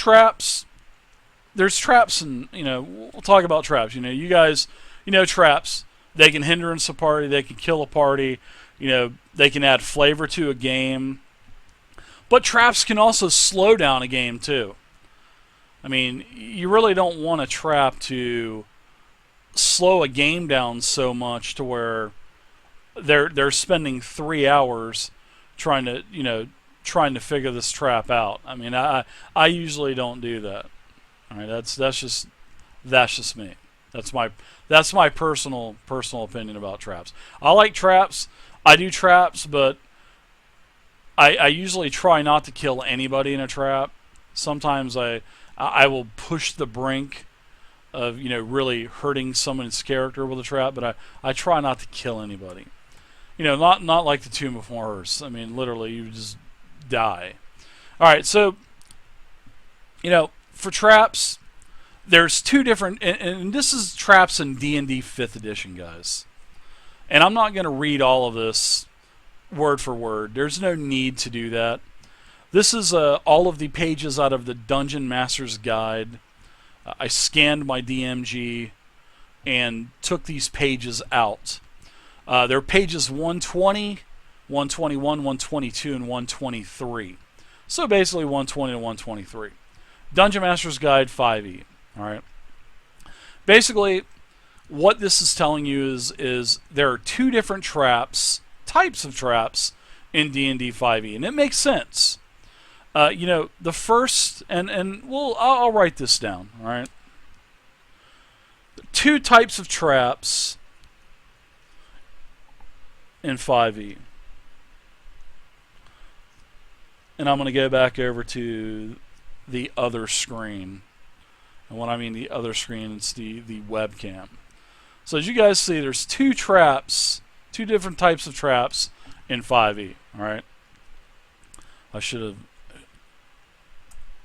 traps. There's traps, and we'll talk about traps. You guys, traps. They can hindrance a party. They can kill a party. They can add flavor to a game. But traps can also slow down a game too. I mean, you really don't want a trap to slow a game down so much to where they're spending 3 hours trying to figure this trap out. I mean, I usually don't do that. All right, that's just me. That's my personal opinion about traps. I like traps. I do traps, but I usually try not to kill anybody in a trap. Sometimes I will push the brink of really hurting someone's character with a trap, but I try not to kill anybody. Not like the Tomb of Horrors. I mean, literally, you just die. All right, so for traps, there's two different, and this is traps in D&D 5th edition, guys. And I'm not going to read all of this word for word. There's no need to do that. This is all of the pages out of the Dungeon Master's Guide. I scanned my DMG and took these pages out. They're pages 120, 121, 122, and 123. So basically 120 to 123. Dungeon Master's Guide 5e. All right. Basically, what this is telling you is there are two different types of traps in D&D 5e, and it makes sense. The first, and I'll write this down. All right. Two types of traps in 5e. And I'm going to go back over to the other screen. And when I mean the other screen, it's the webcam. So as you guys see, there's two different types of traps in 5e. All right. I should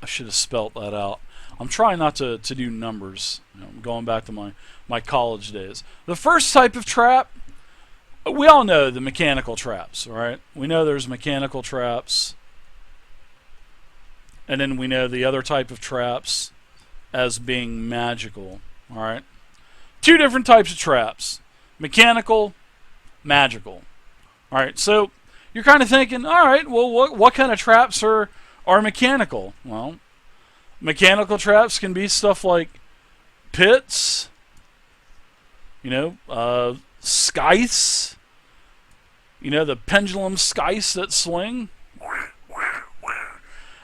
have spelt that out. I'm trying not to do numbers. I'm going back to my college days. The first type of trap, we all know the mechanical traps, right? We know there's mechanical traps. And then we know the other type of traps as being magical, all right? Two different types of traps. Mechanical, magical. All right, so you're kind of thinking, all right, well, what kind of traps are mechanical? Well, mechanical traps can be stuff like pits, scythes, the pendulum scythes that swing.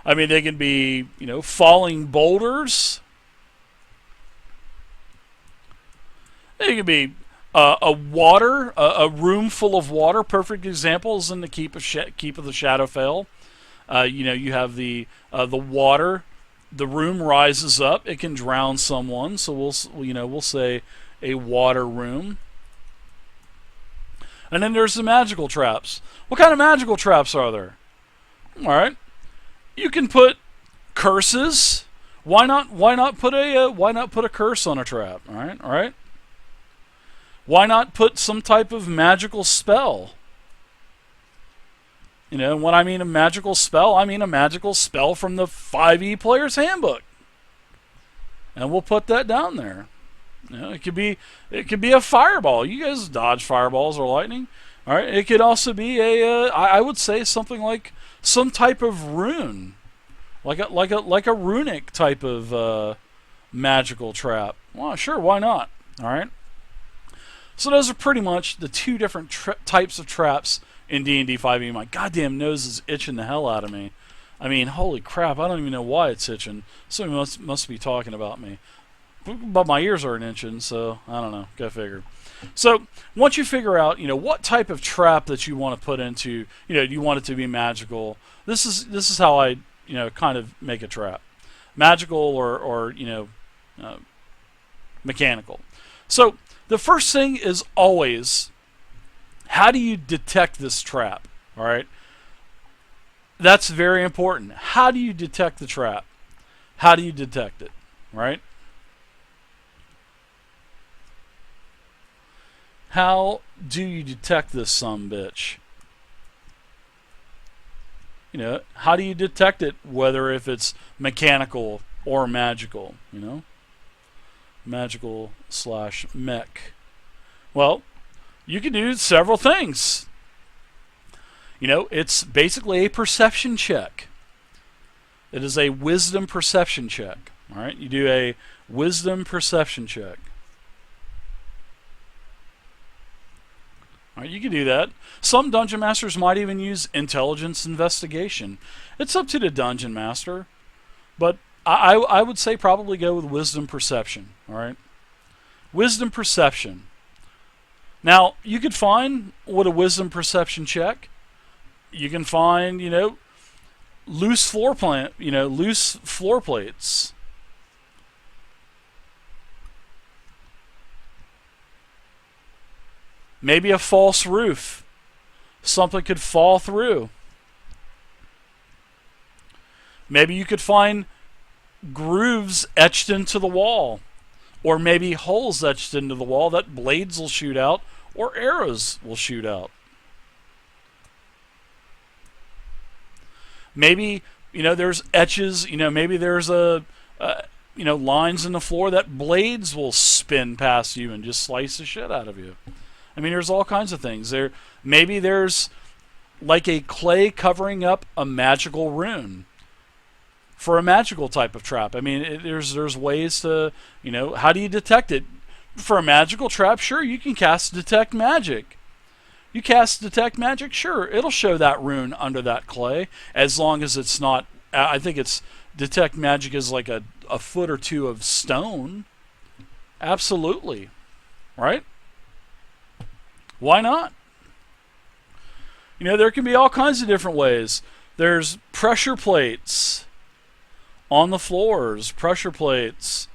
I mean, they can be, falling boulders. They can be a room full of water. Perfect examples in the Keep of the Shadowfell. You have the water. The room rises up. It can drown someone. So we'll say a water room. And then there's the magical traps. What kind of magical traps are there? All right, you can put curses. Why not put a curse on a trap? All right. Why not put some type of magical spell? When I mean a magical spell, I mean a magical spell from the 5e Player's Handbook. And we'll put that down there. It could be a fireball. You guys dodge fireballs or lightning. All right. It could also be I would say something like some type of rune, like a runic type of magical trap. Well, sure, why not? All right. So those are pretty much the two different types of traps in D&D 5e. My goddamn nose is itching the hell out of me. I mean, holy crap, I don't even know why it's itching. Somebody must be talking about me. But my ears aren't itching, so I don't know. Go figure. So once you figure out, what type of trap that you want to put into, you want it to be magical. This is how I, kind of make a trap. Magical or mechanical. So the first thing is always, how do you detect this trap? All right. That's very important. How do you detect the trap? How do you detect it? Right? How do you detect this sumbitch? how do you detect it, whether if it's mechanical or magical, magical / mech? Well, you can do several things. It's basically a perception check. It is a wisdom perception check. All right, you do a wisdom perception check. All right, you can do that. Some dungeon masters might even use intelligence investigation. It's up to the dungeon master, but I would say probably go with wisdom perception. All right, wisdom perception. Now you could find with a wisdom perception check, you can find loose floor plates. Maybe a false roof. Something could fall through. Maybe you could find grooves etched into the wall. Or maybe holes etched into the wall that blades will shoot out or arrows will shoot out. Maybe, there's etches, maybe there's lines in the floor that blades will spin past you and just slice the shit out of you. I mean, there's all kinds of things. Maybe there's like a clay covering up a magical rune for a magical type of trap. I mean, there's ways to, how do you detect it? For a magical trap, sure, you can cast Detect Magic. You cast Detect Magic, sure, it'll show that rune under that clay, as long as it's not, I think it's, Detect Magic is like a foot or two of stone. Absolutely. Right? Why not? There can be all kinds of different ways. There's pressure plates on the floors, pressure plates,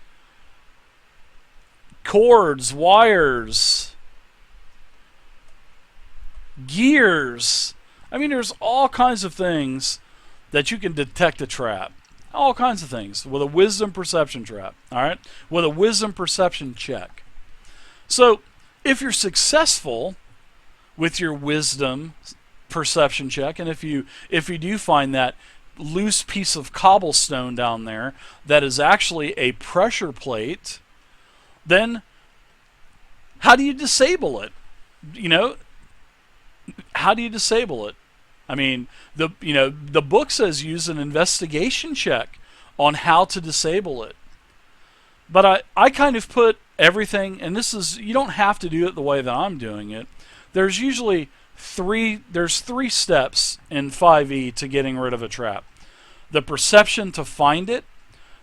cords, wires, gears. I mean, there's all kinds of things that you can detect a trap. All kinds of things with a wisdom perception trap. All right? With a wisdom perception check. So, if you're successful with your wisdom perception check, and if you do find that loose piece of cobblestone down there that is actually a pressure plate, then how do you disable it? How do you disable it? I mean, the book says use an investigation check on how to disable it. But I kind of put everything, and this is, you don't have to do it the way that I'm doing it. There's usually three steps in 5e to getting rid of a trap. The perception to find it,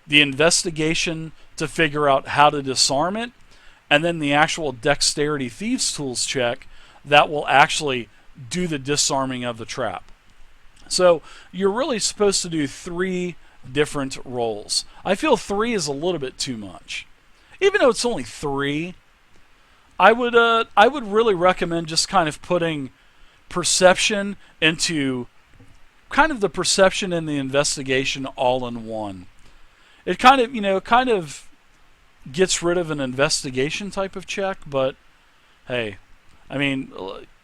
the investigation to figure out how to disarm it, and then the actual dexterity thieves tools check that will actually do the disarming of the trap. So you're really supposed to do 3 different rolls. I feel 3 is a little bit too much. Even though it's only 3, I would really recommend just kind of putting perception into kind of the perception and the investigation all in one. It kind of gets rid of an investigation type of check, but hey, I mean,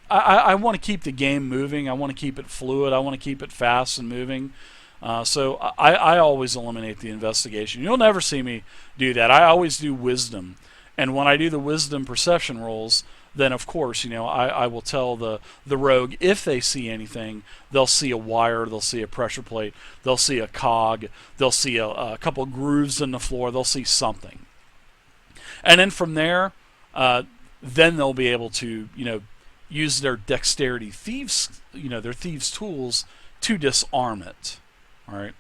I want to keep the game moving. I want to keep it fluid. I want to keep it fast and moving. So I always eliminate the investigation. You'll never see me do that. I always do wisdom. And when I do the wisdom perception rolls, then of course, I will tell the rogue if they see anything. They'll see a wire, they'll see a pressure plate, they'll see a cog, they'll see a couple grooves in the floor, they'll see something. And then from there, then they'll be able to, use their dexterity thieves, their thieves tools to disarm it. All right.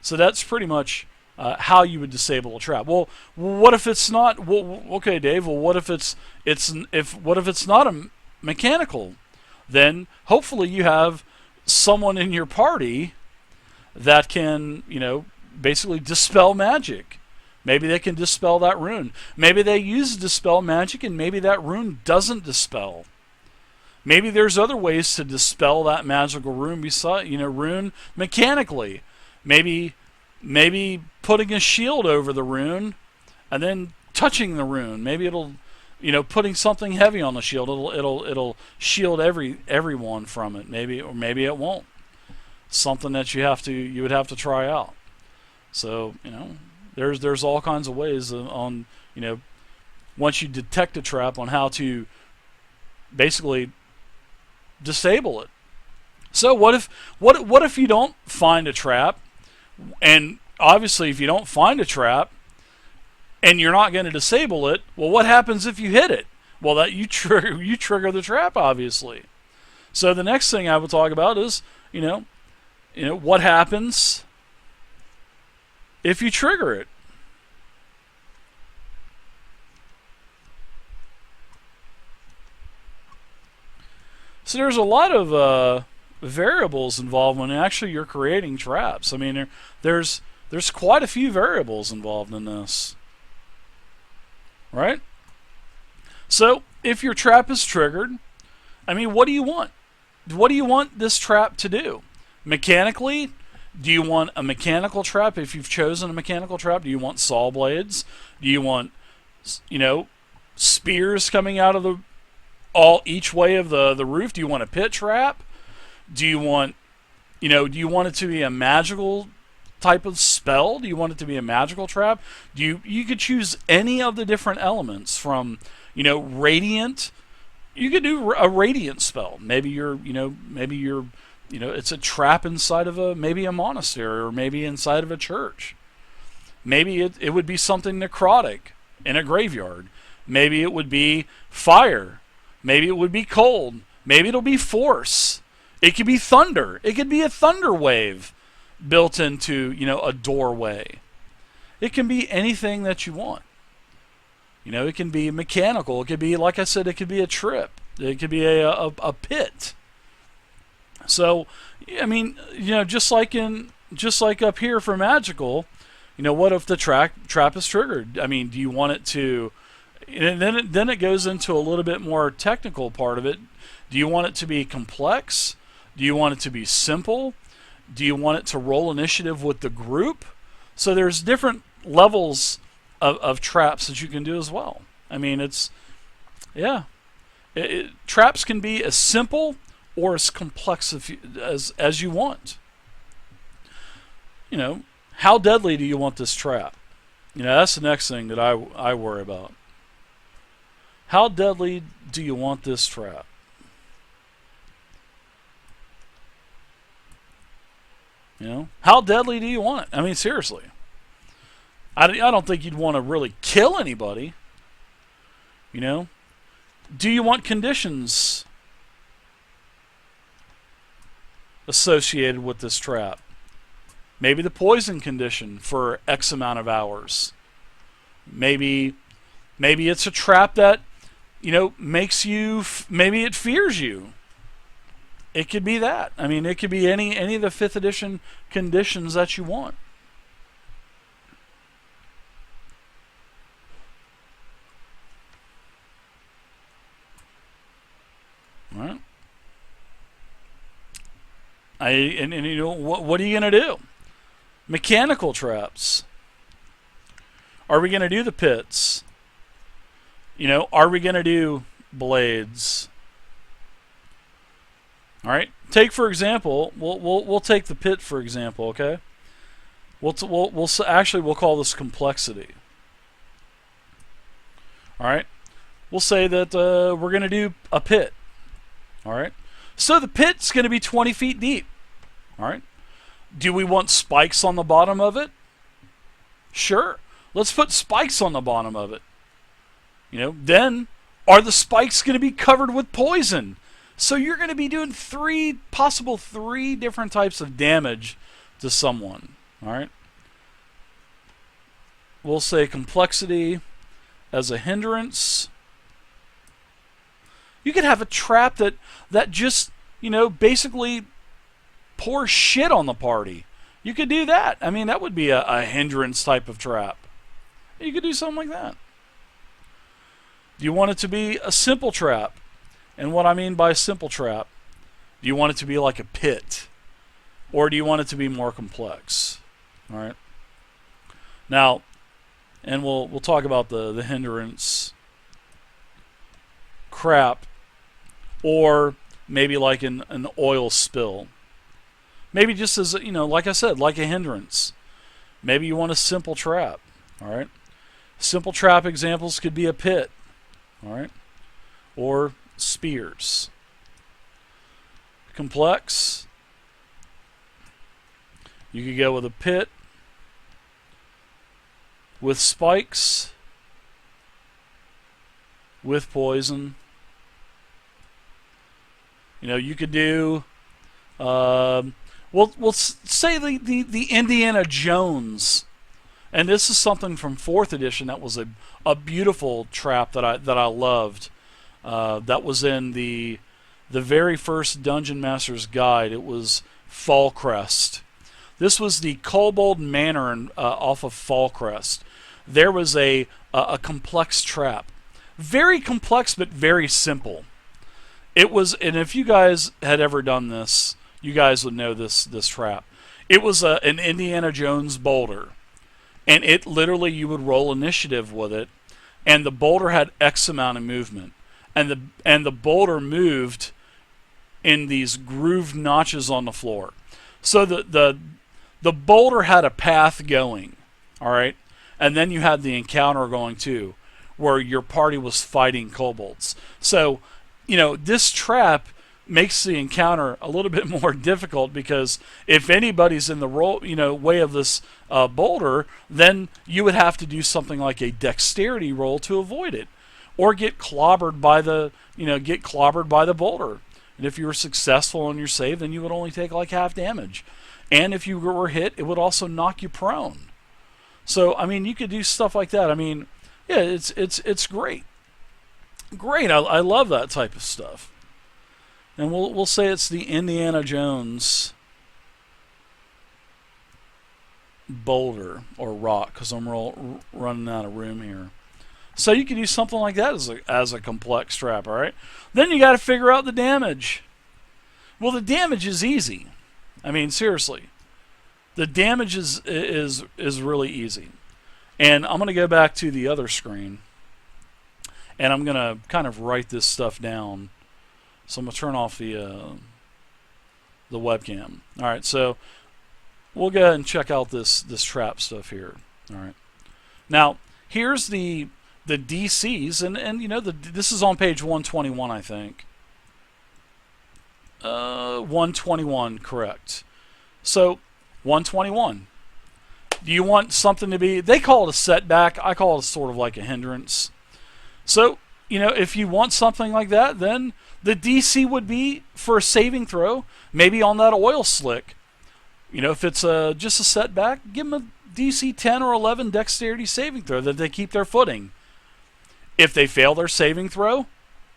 So that's pretty much how you would disable a trap. Well, what if it's not? Well, okay, Dave. Well, what if what if it's not a mechanical? Then hopefully you have someone in your party that can, basically dispel magic. Maybe they can dispel that rune. Maybe they use dispel magic, and maybe that rune doesn't dispel. Maybe there's other ways to dispel that magical rune beside, rune mechanically. Maybe putting a shield over the rune and then touching the rune. Maybe it'll, putting something heavy on the shield. It'll shield everyone from it. Maybe, or maybe it won't. something that you would have to try out. So there's all kinds of ways on once you detect a trap on how to basically disable it. So what if you don't find a trap, and obviously if you don't find a trap and you're not going to disable it, well, what happens if you hit it? Well, that you trigger the trap, obviously. So the next thing I would talk about is what happens if you trigger it. So there's a lot of variables involved when actually you're creating traps. I mean, there's quite a few variables involved in this, right? So if your trap is triggered, I mean, what do you want? What do you want this trap to do? Mechanically, do you want a mechanical trap? If you've chosen a mechanical trap, do you want saw blades? Do you want, spears coming out of each way of the roof? Do you want a pit trap? Do you want it to be a magical type of spell? Do you want it to be a magical trap? You could choose any of the different elements from, radiant. You could do a radiant spell. Maybe it's a trap inside of maybe a monastery, or maybe inside of a church. Maybe it would be something necrotic in a graveyard. Maybe it would be fire. Maybe it would be cold. Maybe it'll be force. It could be thunder. It could be a thunder wave built into, a doorway. It can be anything that you want. It can be mechanical. It could be, like I said, it could be a trip. It could be a pit. So, I mean, just like up here for magical, what if the trap is triggered? I mean, do you want it to? And then it goes into a little bit more technical part of it. Do you want it to be complex? Do you want it to be simple? Do you want it to roll initiative with the group? So there's different levels of traps that you can do as well. I mean, traps can be as simple or as complex as you want. How deadly do you want this trap? That's the next thing that I worry about. How deadly do you want this trap? How deadly do you want it? I mean, seriously. I don't think you'd want to really kill anybody. Do you want conditions associated with this trap? Maybe the poison condition for X amount of hours. Maybe it's a trap that makes you. Maybe it fears you. It could be that. I mean, it could be any of the 5th edition conditions that you want. All right. What are you gonna do? Mechanical traps. Are we gonna do the pits? Are we gonna do blades? All right. Take for example, we'll take the pit for example. Okay. We'll call this complexity. All right. We'll say that we're gonna do a pit. All right. So the pit's gonna be 20 feet deep. All right. Do we want spikes on the bottom of it? Sure. Let's put spikes on the bottom of it. Then are the spikes going to be covered with poison? So you're going to be doing three different types of damage to someone. All right. We'll say complexity as a hindrance. You could have a trap that just, basically pours shit on the party. You could do that. I mean, that would be a hindrance type of trap. You could do something like that. Do you want it to be a simple trap? And what I mean by simple trap, do you want it to be like a pit? Or do you want it to be more complex? All right. Now, and we'll talk about the hindrance crap, or maybe like an oil spill. Maybe just as, like I said, like a hindrance. Maybe you want a simple trap. All right. Simple trap examples could be a pit. All right. Or spears. Complex. You could go with a pit with spikes, with poison. You could do. We'll say the Indiana Jones, and this is something from 4th edition that was a beautiful trap that I loved. That was in the very first Dungeon Master's Guide. It was Fallcrest. This was the Kobold Manor off of Fallcrest. There was a complex trap, very complex but very simple. It was, and if you guys had ever done this, you guys would know this trap. It was an Indiana Jones boulder, and it literally, you would roll initiative with it, and the boulder had X amount of movement, and the boulder moved in these grooved notches on the floor. So the boulder had a path going, all right, and then you had the encounter going too, where your party was fighting kobolds. So, this trap makes the encounter a little bit more difficult, because if anybody's in the way of this boulder, then you would have to do something like a dexterity roll to avoid it, or get clobbered by the boulder. And if you were successful on your save, then you would only take like half damage. And if you were hit, it would also knock you prone. So, you could do stuff like that. Yeah, it's great. Great, I love that type of stuff. And we'll say it's the Indiana Jones boulder or rock, because I'm running out of room here. So you can do something like that as a complex trap, all right? Then you got to figure out the damage. Well, the damage is easy. Seriously. The damage is really easy. And I'm going to go back to the other screen, and I'm going to kind of write this stuff down. So I'm going to turn off the webcam. All right, so we'll go ahead and check out this trap stuff here. All right. Now, here's the DCs, and this is on page 121, I think. 121, correct. So, 121. Do you want something to be... They call it a setback. I call it sort of like a hindrance. So, if you want something like that, then the DC would be for a saving throw, maybe on that oil slick. If it's just a setback, give them a DC 10 or 11 dexterity saving throw that they keep their footing. If they fail their saving throw,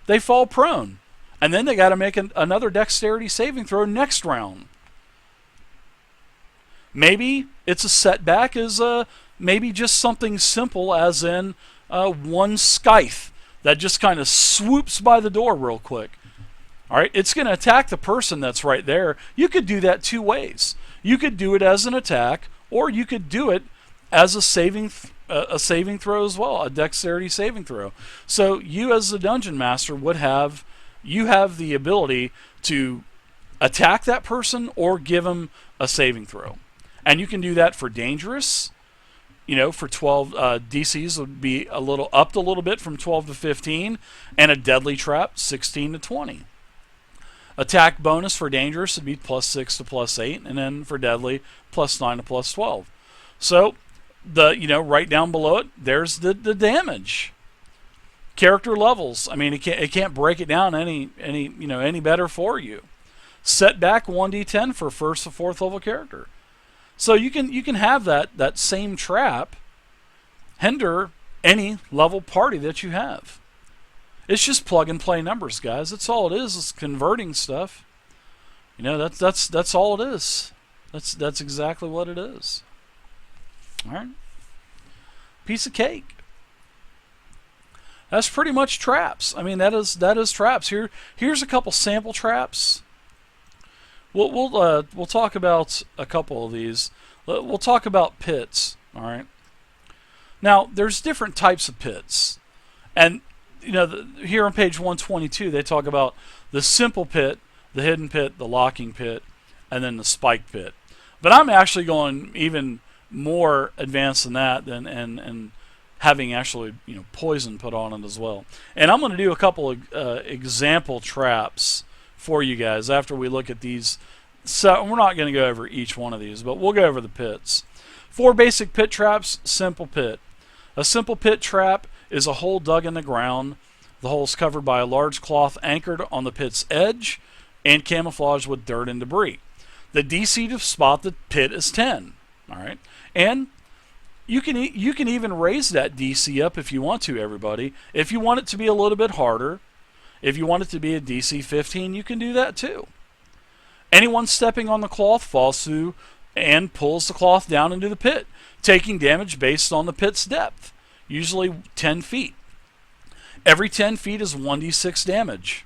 they fall prone. And then they got to make another dexterity saving throw next round. Maybe it's a setback as maybe just something simple as in one scythe that just kind of swoops by the door real quick. All right, it's going to attack the person that's right there. You could do that two ways. You could do it as an attack, or you could do it as a saving throw as well, a dexterity saving throw. So you, as the dungeon master, have the ability to attack that person or give them a saving throw. And you can do that for dangerous. For 12, DCs would be upped a little bit from 12 to 15, and a deadly trap 16 to 20. Attack bonus for dangerous would be +6 to +8, and then for deadly +9 to +12. So right down below it, there's the damage. Character levels. It can't break it down any better for you. Setback 1d10 for 1st to 4th level character. So you can have that same trap hinder any level party that you have. It's just plug and play numbers, guys. That's all it is. It's converting stuff. That's all it is. That's exactly what it is. All right. Piece of cake. That's pretty much traps. That is traps. Here's a couple sample traps. We'll talk about a couple of these. We'll talk about pits. All right. Now, there's different types of pits, and here on page 122 they talk about the simple pit, the hidden pit, the locking pit, and then the spike pit. But I'm actually going even more advanced than that, and having actually poison put on it as well. And I'm going to do a couple of example traps for you guys after we look at these. So we're not going to go over each one of these, but we'll go over the pits. 4 basic pit traps. Simple pit. A simple pit trap is a hole dug in the ground. The hole is covered by a large cloth anchored on the pit's edge and camouflaged with dirt and debris. The DC to spot the pit is 10. All right, and you can even raise that DC up if you want to, everybody. If you want it to be a little bit harder, if you want it to be a DC 15, you can do that too. Anyone stepping on the cloth falls through and pulls the cloth down into the pit, taking damage based on the pit's depth, usually 10 feet. Every 10 feet is 1d6 damage.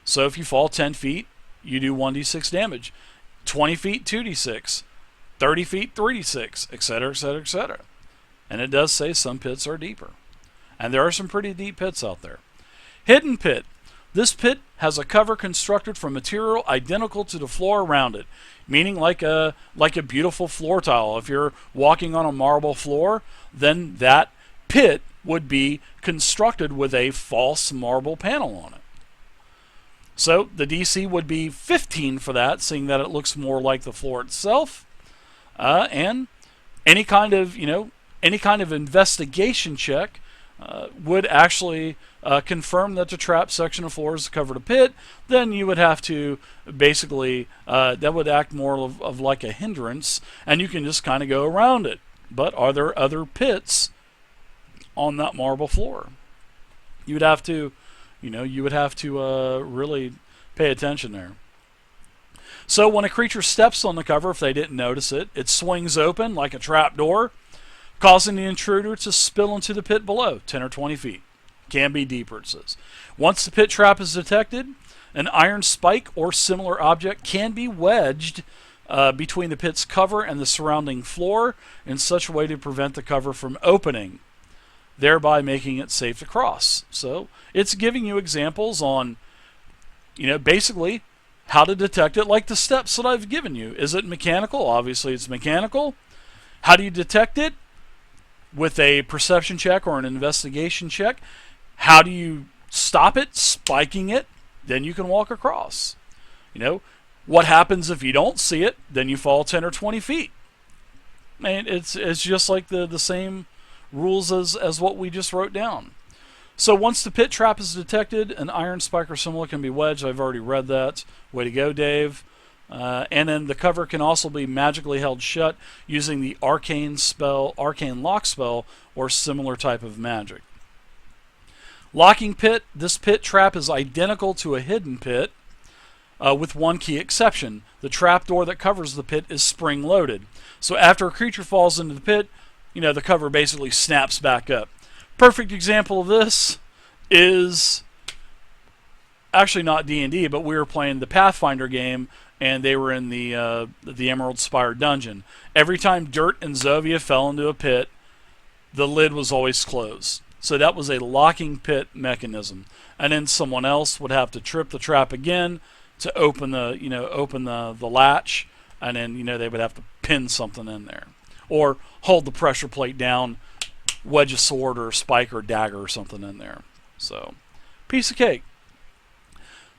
So if you fall 10 feet, you do 1d6 damage. 20 feet, 2d6. 30 feet, 3d6, etc., etc., etc. And it does say some pits are deeper. And there are some pretty deep pits out there. Hidden pit. This pit has a cover constructed from material identical to the floor around it, meaning like a beautiful floor tile. If you're walking on a marble floor, then that pit would be constructed with a false marble panel on it. So the DC would be 15 for that, seeing that it looks more like the floor itself. And any kind of investigation check would actually confirm that the trap section of floor is covered a pit. Then you would have to basically that would act more of like a hindrance, and you can just kind of go around it. But are there other pits on that marble floor? You would have to, really pay attention there. So when a creature steps on the cover, if they didn't notice it, it swings open like a trap door, causing the intruder to spill into the pit below, 10 or 20 feet. Can be deeper, it says. Once the pit trap is detected, an iron spike or similar object can be wedged between the pit's cover and the surrounding floor in such a way to prevent the cover from opening, thereby making it safe to cross. So it's giving you examples on, basically how to detect it, like the steps that I've given you. Is it mechanical? Obviously it's mechanical. How do you detect it? With a perception check or an investigation check. How do you stop it? Spiking it. Then you can walk across. What happens if you don't see it? Then you fall 10 or 20 feet. And it's just like the same rules as what we just wrote down. So once the pit trap is detected, an iron spike or similar can be wedged. I've already read that. Way to go, Dave. And then the cover can also be magically held shut using the arcane lock spell, or similar type of magic. Locking pit. This pit trap is identical to a hidden pit, with one key exception. The trap door that covers the pit is spring loaded. So after a creature falls into the pit, the cover basically snaps back up. Perfect example of this is actually not D&D, but we were playing the Pathfinder game, and they were in the Emerald Spire dungeon. Every time Dirt and Zovia fell into a pit, the lid was always closed. So that was a locking pit mechanism. And then someone else would have to trip the trap again to open the latch, and then they would have to pin something in there, or hold the pressure plate down, wedge a sword or a spike or dagger or something in there. So, piece of cake.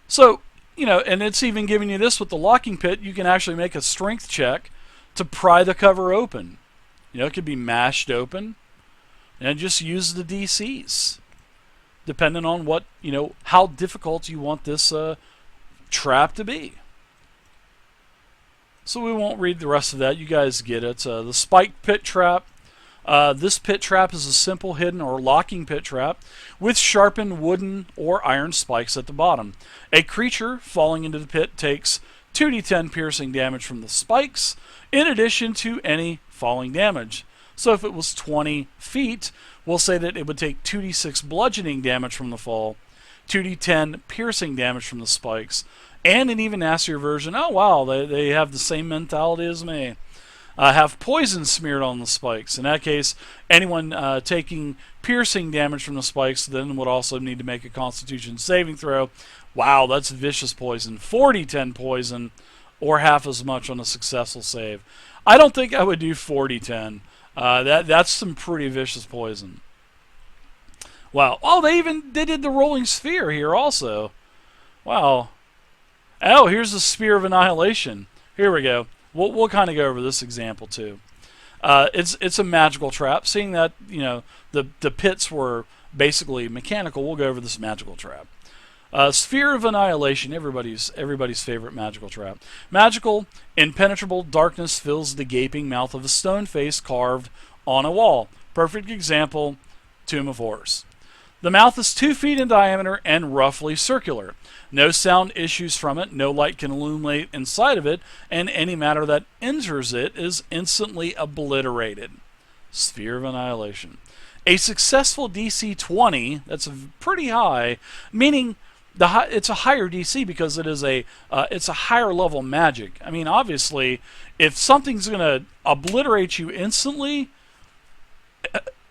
So, and it's even giving you this with the locking pit. You can actually make a strength check to pry the cover open. It could be mashed open, and just use the DCs, depending on what, how difficult you want this trap to be. So we won't read the rest of that. You guys get it. The spike pit trap. This pit trap is a simple hidden or locking pit trap with sharpened wooden or iron spikes at the bottom. A creature falling into the pit takes 2d10 piercing damage from the spikes, in addition to any falling damage. So if it was 20 feet, we'll say that it would take 2d6 bludgeoning damage from the fall, 2d10 piercing damage from the spikes, and an even nastier version. Oh wow, they have the same mentality as me. Have poison smeared on the spikes. In that case, anyone taking piercing damage from the spikes then would also need to make a Constitution saving throw. Wow, that's vicious poison. 40-10 poison or half as much on a successful save. I don't think I would do 40-10. That's some pretty vicious poison. Wow. Oh, they did the rolling sphere here also. Wow. Oh, here's the Spear of Annihilation. Here we go. We'll kind of go over this example too. It's a magical trap. Seeing that the pits were basically mechanical, we'll go over this magical trap. Sphere of Annihilation, everybody's favorite magical trap. Magical, impenetrable darkness fills the gaping mouth of a stone face carved on a wall. Perfect example, Tomb of Horrors. The mouth is 2 feet in diameter and roughly circular. No sound issues from it, no light can illuminate inside of it, and any matter that enters it is instantly obliterated. Sphere of Annihilation. A successful DC 20, that's pretty high, meaning it's a higher DC because it's a higher level magic. I mean, obviously, if something's going to obliterate you instantly,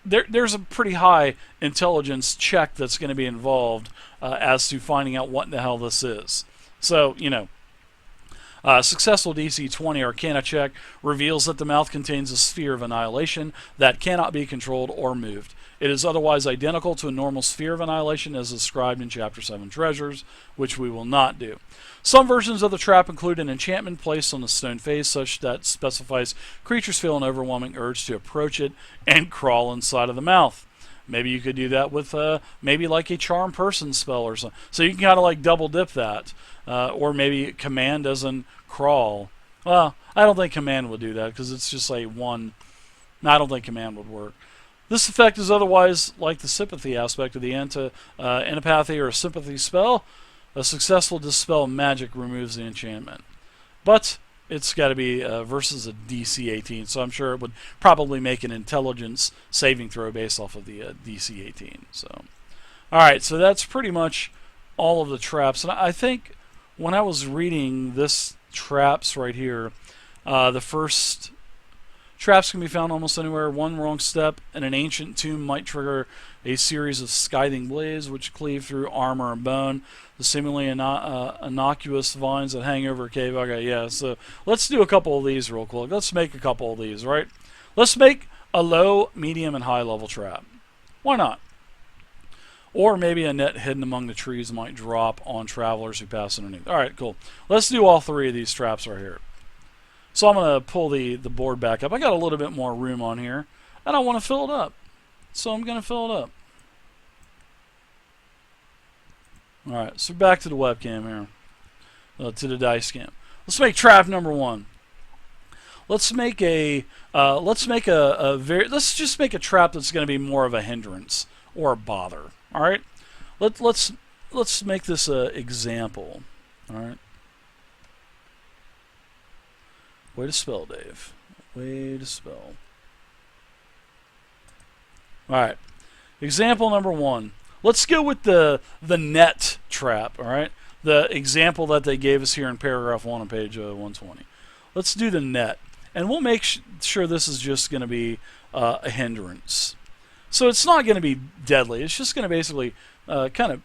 there's a pretty high intelligence check that's going to be involved as to finding out what the hell this is. So, successful DC 20 Arcana check reveals that the mouth contains a sphere of annihilation that cannot be controlled or moved. It is otherwise identical to a normal sphere of annihilation as described in Chapter 7 Treasures, which we will not do. Some versions of the trap include an enchantment placed on the stone face such that specifies creatures feel an overwhelming urge to approach it and crawl inside of the mouth. Maybe you could do that with maybe like a charm person spell or something. So you can kind of like double dip that. Or maybe command doesn't crawl. Well, I don't think command would do that because it's just like one. No, I don't think command would work. This effect is otherwise like the sympathy aspect of the antipathy or a sympathy spell. A successful dispel magic removes the enchantment. But it's got to be versus a DC 18, so I'm sure it would probably make an intelligence saving throw based off of the DC 18. So, alright, so that's pretty much all of the traps. And I think when I was reading this traps right here, the first traps can be found almost anywhere. One wrong step in an ancient tomb might trigger a series of scything blades which cleave through armor and bone. The seemingly innocuous vines that hang over a cave. Okay, yeah, so let's do a couple of these real quick. Let's make a couple of these, right? Let's make a low, medium, and high level trap. Why not? Or maybe a net hidden among the trees might drop on travelers who pass underneath. Alright, cool. Let's do all three of these traps right here. So I'm going to pull the board back up. I got a little bit more room on here. I don't want to fill it up. So I'm going to fill it up. Alright, so back to the webcam here. To the dice cam. Let's make trap number one. Let's make let's just make a trap that's going to be more of a hindrance or a bother. Alright? Let's make this an example. Alright? Way to spell, Dave. Way to spell. Alright. Example number one. Let's go with the net trap, alright? The example that they gave us here in paragraph 1 on page 120. Let's do the net. And we'll make sure this is just going to be a hindrance. So it's not going to be deadly. It's just going to basically kind of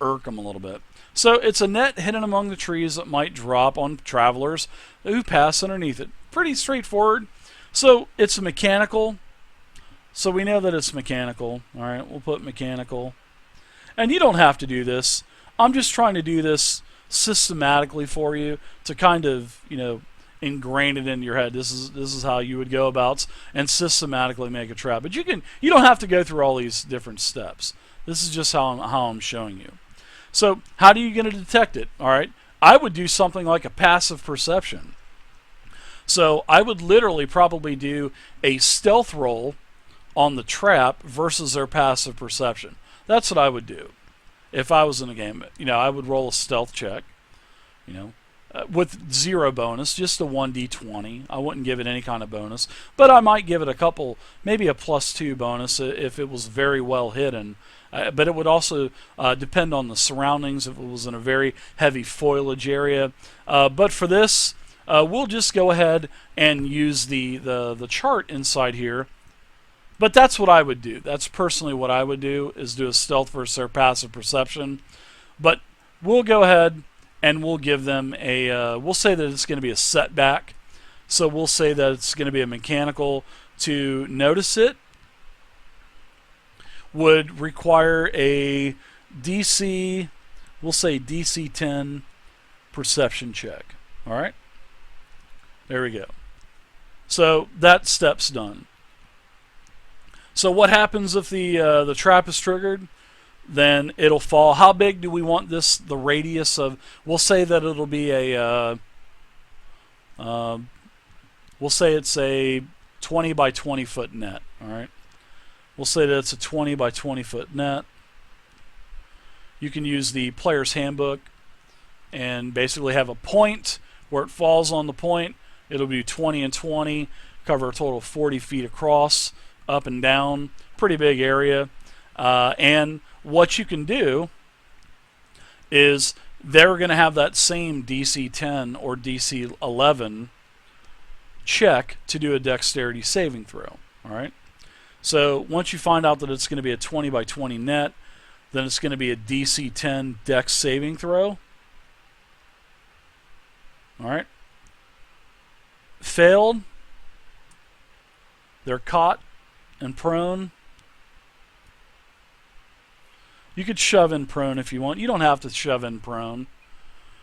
irk them a little bit. So it's a net hidden among the trees that might drop on travelers who pass underneath it. Pretty straightforward. So it's mechanical. So we know that it's mechanical. Alright, we'll put mechanical. And you don't have to do this. I'm just trying to do this systematically for you to kind of, ingrain it into your head. This is how you would go about and systematically make a trap. But you don't have to go through all these different steps. This is just how I'm showing you. So how are you going to detect it? All right, I would do something like a passive perception. So I would literally probably do a stealth roll on the trap versus their passive perception. That's what I would do if I was in a game. I would roll a stealth check, with 0 bonus, just a 1d20. I wouldn't give it any kind of bonus, but I might give it a couple, maybe a +2 bonus if it was very well hidden. But it would also depend on the surroundings if it was in a very heavy foliage area. But for this, we'll just go ahead and use the chart inside here. But that's what I would do. That's personally what I would do, is do a stealth versus their passive perception. But we'll go ahead and we'll give them a, we'll say that it's going to be a setback. So we'll say that it's going to be a mechanical. To notice it would require a DC, we'll say DC 10 perception check. All right, there we go. So that step's done. So what happens if the trap is triggered? Then it'll fall. How big do we want this? The radius of? We'll say that it'll be a. We'll say it's a 20 by 20 foot net. All right. We'll say that it's a 20 by 20 foot net. You can use the player's handbook and basically have a point where it falls on the point. It'll be 20 and 20, cover a total of 40 feet across, up and down, pretty big area. And what you can do is they're going to have that same DC 10 or DC 11 check to do a dexterity saving throw. All right. So once you find out that it's going to be a 20 by 20 net, then it's going to be a DC 10 dex saving throw. All right. Failed. They're caught and prone. You could shove in prone if you want. You don't have to shove in prone.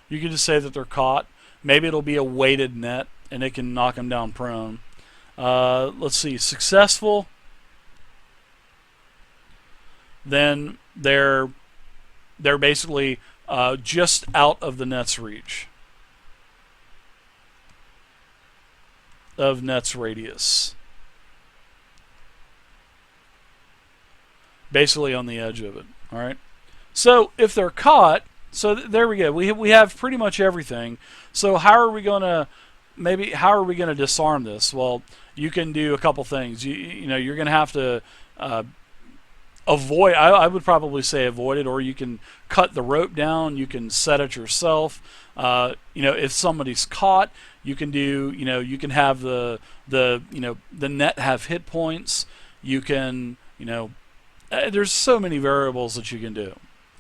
You can just say that they're caught. Maybe it'll be a weighted net and it can knock them down prone. Let's see. Successful. Then they're basically just out of the net's reach. Of net's radius. Basically on the edge of it. All right. So if they're caught, so there we go. We have pretty much everything. So how are we going to disarm this? Well, you can do a couple things. You know, you're going to have to avoid. I would probably say avoid it, or you can cut the rope down. You can set it yourself. You know, if somebody's caught, you can do. You know, you can have the net have hit points. You can, you know, there's so many variables that you can do.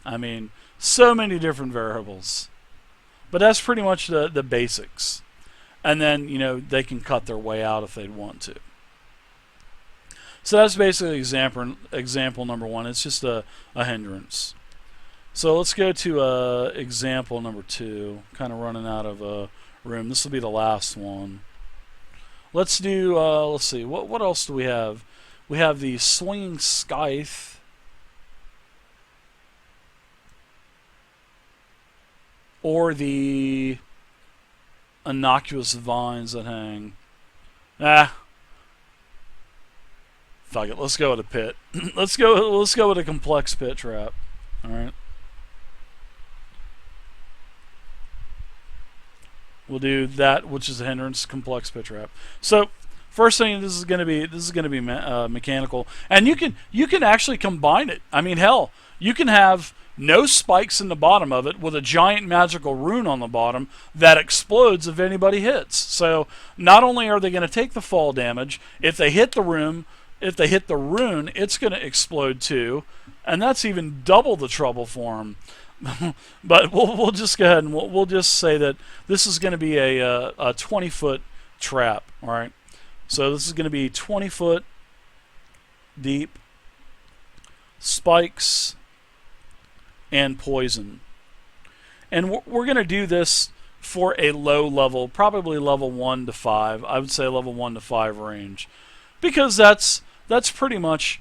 I mean, so many different variables. But that's pretty much the basics. And then, you know, they can cut their way out if they'd want to. So that's basically example number one. It's just a hindrance. So let's go to example number two. Kind of running out of room. This will be the last one. Let's do, let's see, what else do we have? We have the swinging scythe. Or the innocuous vines that hang. Fuck it. Let's go with a pit. let's go with a complex pit trap. All right. We'll do that, which is a hindrance, complex pit trap. So first thing, this is going to be mechanical, and you can actually combine it. I mean, hell, you can have no spikes in the bottom of it with a giant magical rune on the bottom that explodes if anybody hits. So not only are they going to take the fall damage, if they hit the rune, it's going to explode too, and that's even double the trouble for them. But we'll just go ahead and we'll just say that this is going to be a 20-foot trap. All right. So this is going to be 20 foot deep, spikes, and poison. And we're going to do this for a low level, probably level 1 to 5. I would say level 1 to 5 range, because that's pretty much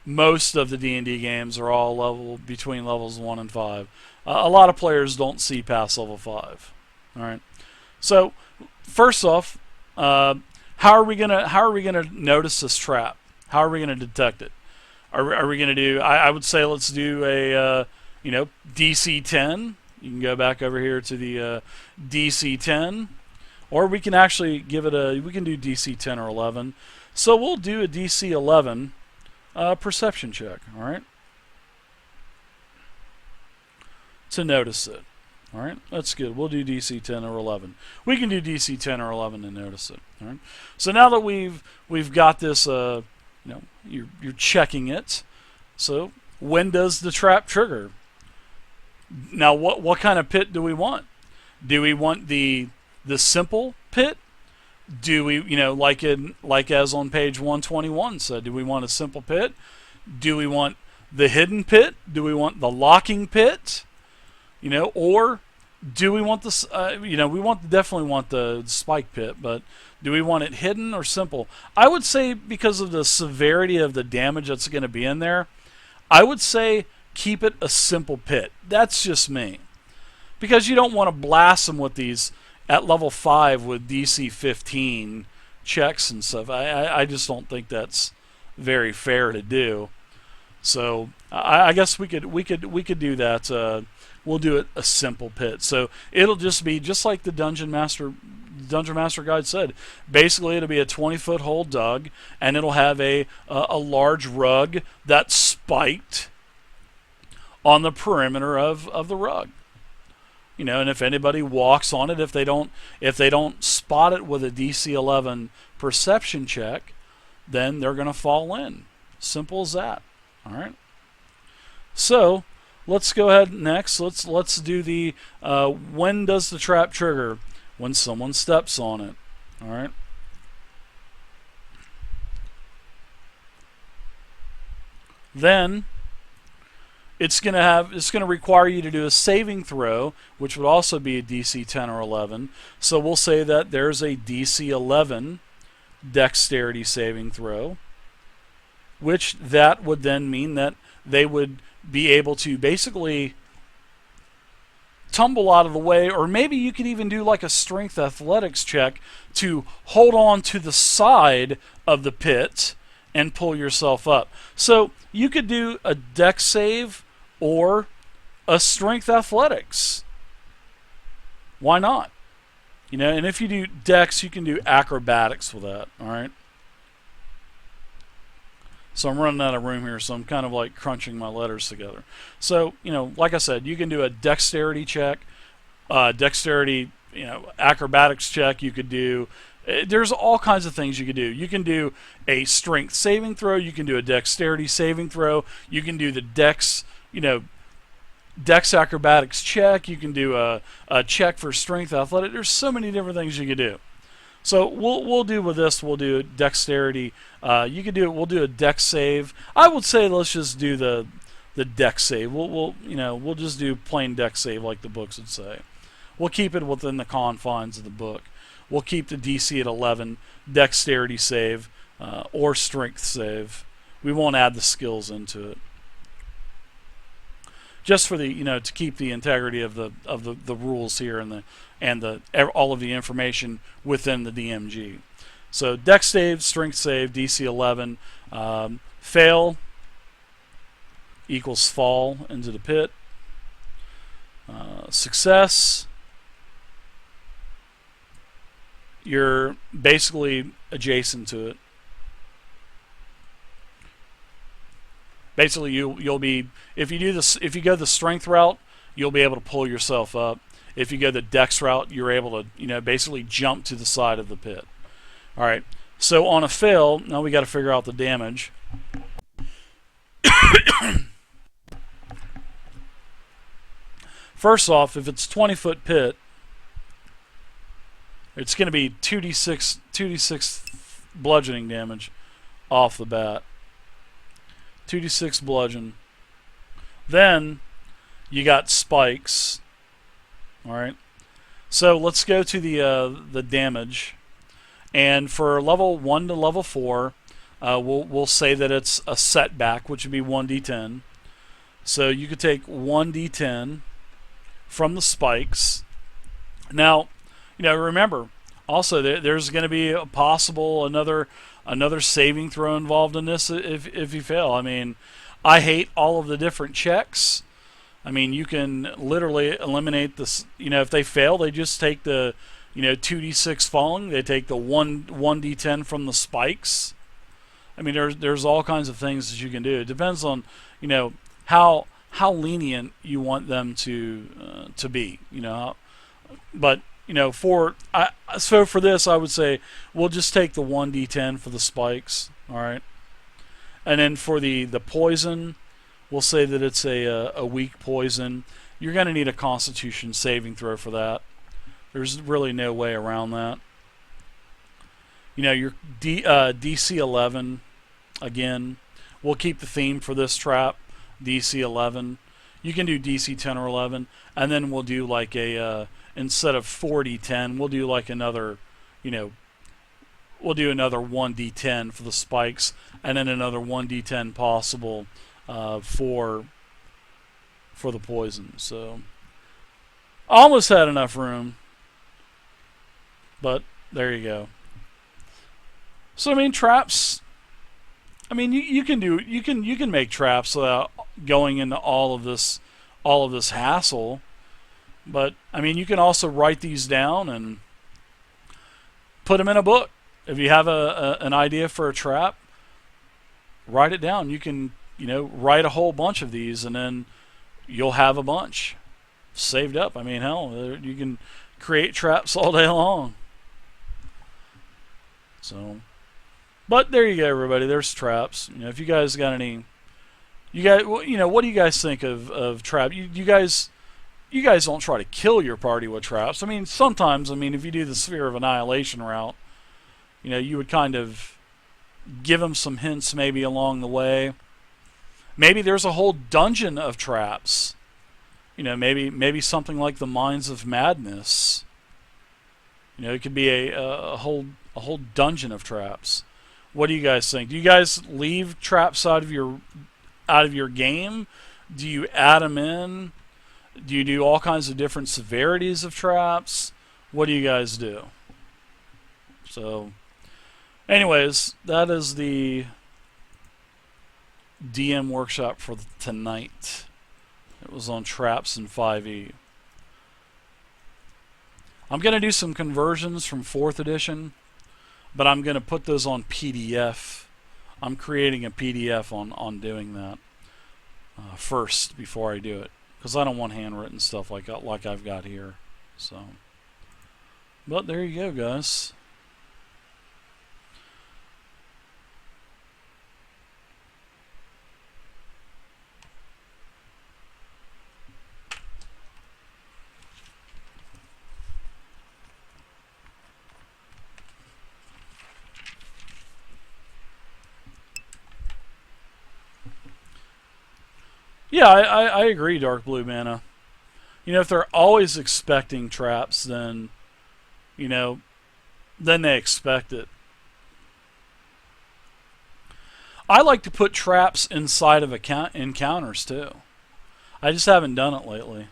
most of the D&D games are all between levels 1 and 5. A lot of players don't see past level 5. All right. So first off, how are we gonna notice this trap? How are we gonna detect it? Are we gonna do? I would say let's do a DC 10. You can go back over here to the DC 10, or we can actually give it we can do DC 10 or 11. So we'll do a DC 11 perception check. All right, to notice it. All right, that's good. We'll do DC 10 or 11. We can do DC 10 or 11 to notice it. All right. So now that we've got this, you're checking it. So when does the trap trigger? Now, what kind of pit do we want? Do we want the simple pit? Do we, like as on page 121 said, do we want a simple pit? Do we want the hidden pit? Do we want the locking pit? Or do we want this? Definitely want the spike pit, but do we want it hidden or simple? I would say because of the severity of the damage that's going to be in there, I would say keep it a simple pit. That's just me, because you don't want to blast them with these at level 5 with DC 15 checks and stuff. I just don't think that's very fair to do. So I guess we could do that. We'll do it a simple pit. So it'll just be just like the Dungeon Master Guide said. Basically, it'll be a 20-foot hole dug, and it'll have a large rug that's spiked on the perimeter of the rug. And if anybody walks on it, if they don't spot it with a DC 11 perception check, then they're going to fall in. Simple as that. All right. So let's go ahead next. Let's do the when does the trap trigger? When someone steps on it. All right. Then it's going to require you to do a saving throw, which would also be a DC 10 or 11. So we'll say that there's a DC 11 dexterity saving throw, which that would then mean that they would be able to basically tumble out of the way, or maybe you could even do like a strength athletics check to hold on to the side of the pit and pull yourself up. So you could do a dex save or a strength athletics. Why not? And if you do dex, you can do acrobatics with that. All right. So I'm running out of room here, so I'm kind of like crunching my letters together. So, like I said, you can do a dexterity check, acrobatics check. You could do, there's all kinds of things you could do. You can do a strength saving throw. You can do a dexterity saving throw. You can do the dex acrobatics check. You can do a check for strength athletic. There's so many different things you could do. So we'll do with this. We'll do dexterity. We'll do a dex save. I would say let's just do the dex save. We'll just do plain dex save like the books would say. We'll keep it within the confines of the book. We'll keep the DC at 11, dexterity save, or strength save. We won't add the skills into it. Just for the to keep the integrity of the rules here and all of the information within the DMG. So dex save, strength save, DC 11, fail equals fall into the pit. Success, you're basically adjacent to it. Basically, you'll be, if you go the strength route, you'll be able to pull yourself up. If you go the dex route, you're able to basically jump to the side of the pit. All right. So on a fail, now we got to figure out the damage. First off, if it's 20-foot pit, it's going to be 2d6 bludgeoning damage off the bat. 2d6 bludgeon. Then you got spikes. All right. So let's go to the damage, and for level 1 to level 4, we'll say that it's a setback, which would be 1d10. So you could take 1d10 from the spikes. Now, remember also there's going to be a possible another saving throw involved in this if you fail. I mean, I hate all of the different checks. I mean, you can literally eliminate this. If they fail, they just take the 2d6 falling. They take the 1d10 from the spikes. I mean, there's all kinds of things that you can do. It depends on how lenient you want them to be. But so for this, I would say we'll just take the 1d10 for the spikes. All right, and then for the poison, we'll say that it's a weak poison. You're going to need a Constitution saving throw for that. There's really no way around that. Your DC 11 again. We'll keep the theme for this trap, DC 11. You can do DC 10 or 11, and then we'll do like instead of 4D10, we'll do like another, we'll do another 1D10 for the spikes, and then another 1D10 possible for the poison. So I almost had enough room, but there you go. So I mean, traps. I mean, you can make traps without going into all of this hassle. But I mean, you can also write these down and put them in a book. If you have an idea for a trap, write it down. You can write a whole bunch of these, and then you'll have a bunch saved up. I mean, hell, you can create traps all day long. So. But there you go, everybody. There's traps. If you guys got any, what do you guys think of trap? You guys don't try to kill your party with traps. I mean, sometimes, if you do the Sphere of Annihilation route, you would kind of give them some hints maybe along the way. Maybe there's a whole dungeon of traps. Maybe something like the Mines of Madness. It could be a whole dungeon of traps. What do you guys think? Do you guys leave traps out of your game? Do you add them in? Do you do all kinds of different severities of traps? What do you guys do? So, anyways, that is the DM workshop for tonight. It was on traps in 5e. I'm going to do some conversions from 4th edition. But I'm going to put those on PDF. I'm creating a PDF on doing that first before I do it, because I don't want handwritten stuff like I've got here. So, but there you go, guys. Yeah, I agree, Dark Blue Mana. If they're always expecting traps, then, then they expect it. I like to put traps inside of encounters, too. I just haven't done it lately.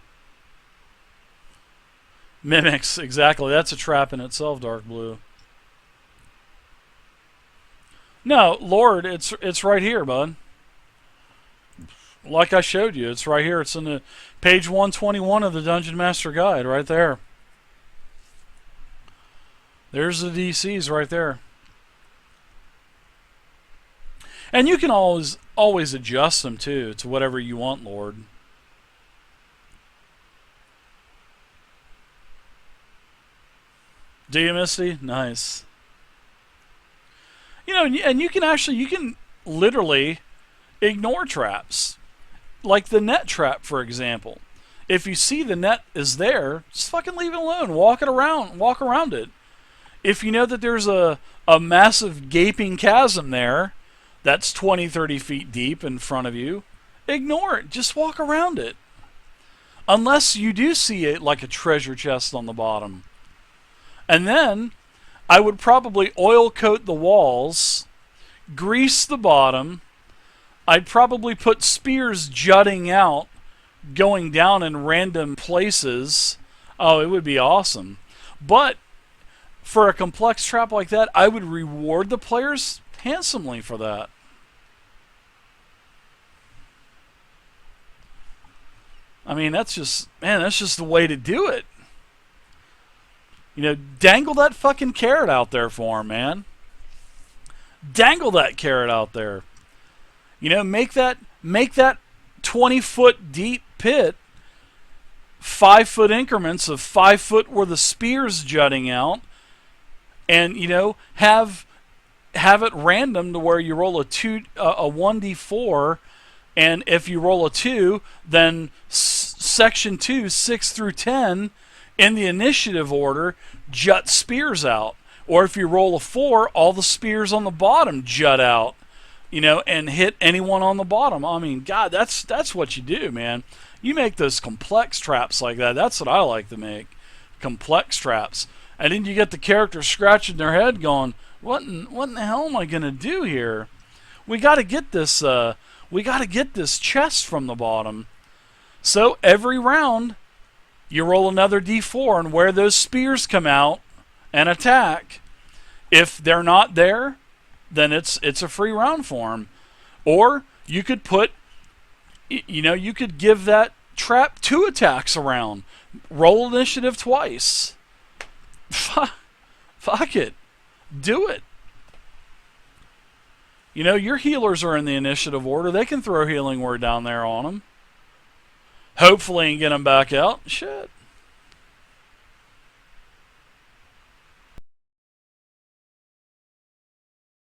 Mimics, exactly. That's a trap in itself, Dark Blue. No, Lord, it's right here, bud. Like I showed you, it's right here. It's in the page 121 of the Dungeon Master Guide, right there. There's the DCs right there. And you can always adjust them too to whatever you want, Lord. Do you, Misty? Nice. And you can literally ignore traps. Like the net trap, for example. If you see the net is there, just fucking leave it alone. Walk around it. If you know that there's a massive gaping chasm there that's 20, 30 feet deep in front of you, ignore it. Just walk around it. Unless you do see it like a treasure chest on the bottom. And then I would probably oil coat the walls, grease the bottom. I'd probably put spears jutting out, going down in random places. Oh, it would be awesome. But for a complex trap like that, I would reward the players handsomely for that. I mean, that's just the way to do it. Dangle that fucking carrot out there for him, man. Dangle that carrot out there. Make that 20-foot deep pit 5-foot increments of 5 foot where the spear's jutting out, and have it random to where you roll a 1d4, and if you roll a 2, then section 2, 6 through 10, In the initiative order, jut spears out. Or if you roll a 4, all the spears on the bottom jut out, and hit anyone on the bottom. I mean, God, that's what you do, man. You make those complex traps like that. That's what I like to make. Complex traps. And then you get the characters scratching their head going, what in the hell am I going to do here? We got to get this chest from the bottom. So every round, you roll another d4, and where those spears come out and attack, if they're not there, then it's a free round for them. Or you could you could give that trap 2 attacks around. Roll initiative twice. Fuck it. Do it. Your healers are in the initiative order. They can throw healing word down there on them. Hopefully and get them back out. Shit.